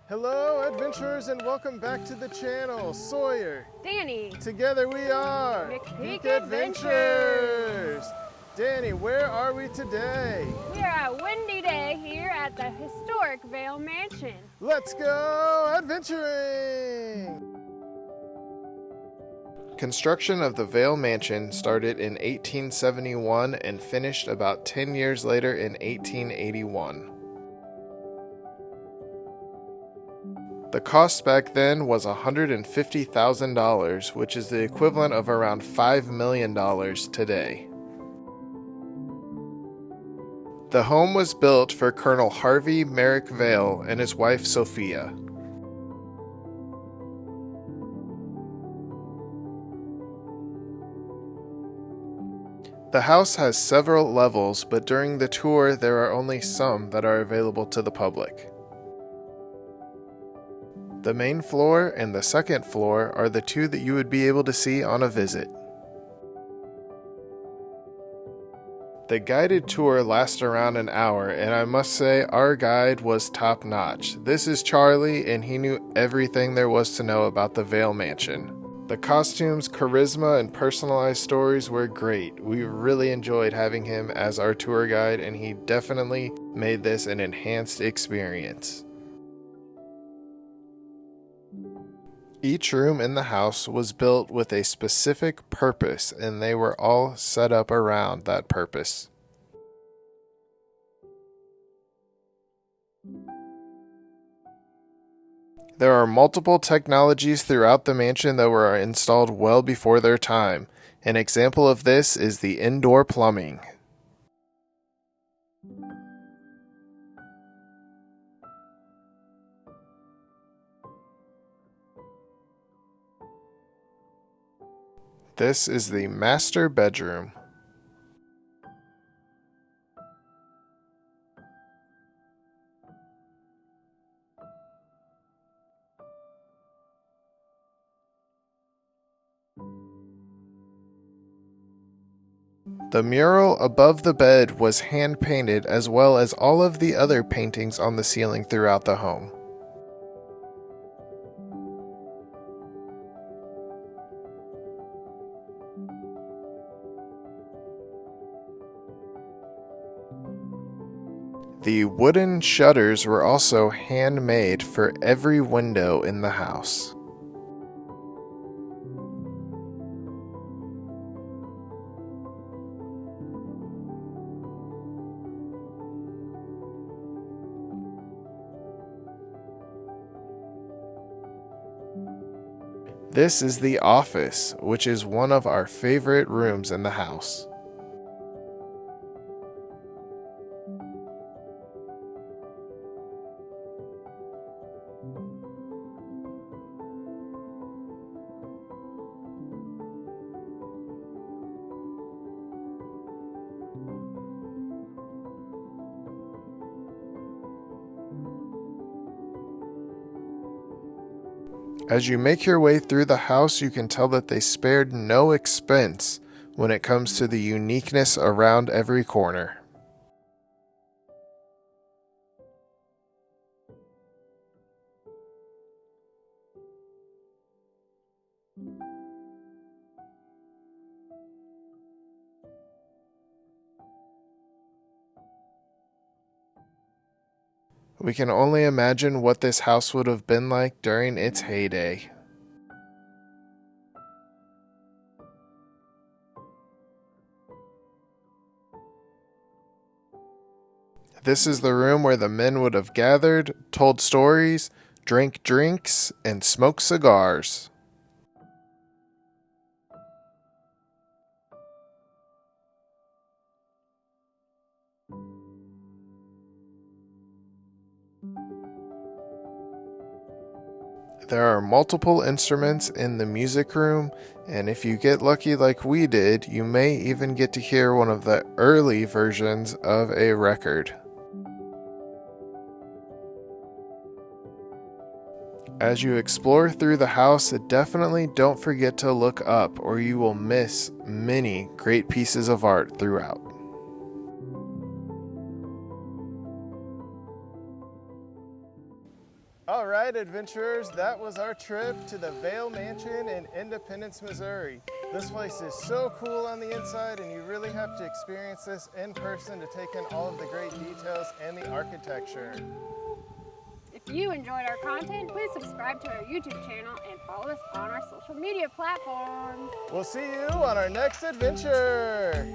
Hello, adventurers, and welcome back to the channel. Sawyer, Danny, together we are McPeek Adventures. Danny, where are we today? we are at Windy Day here at the historic Vaile Mansion. Let's go adventuring! Construction of the Vaile Mansion started in 1871 and finished about 10 years later in 1881. The cost back then was $150,000, which is the equivalent of around $5 million today. The home was built for Colonel Harvey Merrick Vaile and his wife Sophia. The house has several levels, but during the tour there are only some that are available to the public. The main floor and the second floor are the two that you would be able to see on a visit. The guided tour lasts around an hour, and I must say our guide was top-notch. This is Charlie, and he knew everything there was to know about the Vaile Mansion. The costumes, charisma, and personalized stories were great. We really enjoyed having him as our tour guide, and he definitely made this an enhanced experience. Each room in the house was built with a specific purpose, and they were all set up around that purpose. There are multiple technologies throughout the mansion that were installed well before their time. An example of this is the indoor plumbing. This is the master bedroom. The mural above the bed was hand-painted, as well as all of the other paintings on the ceiling throughout the home. The wooden shutters were also handmade for every window in the house. This is the office, which is one of our favorite rooms in the house. As you make your way through the house, you can tell that they spared no expense when it comes to the uniqueness around every corner. We can only imagine what this house would have been like during its heyday. This is the room where the men would have gathered, told stories, drank drinks, and smoked cigars. There are multiple instruments in the music room, and if you get lucky like we did, you may even get to hear one of the early versions of a record. As you explore through the house, definitely don't forget to look up, or you will miss many great pieces of art throughout. All right, adventurers, that was our trip to the Vaile Mansion in Independence, Missouri. This place is so cool on the inside, and you really have to experience this in person to take in all of the great details and the architecture. If you enjoyed our content, please subscribe to our YouTube channel and follow us on our social media platforms. We'll see you on our next adventure.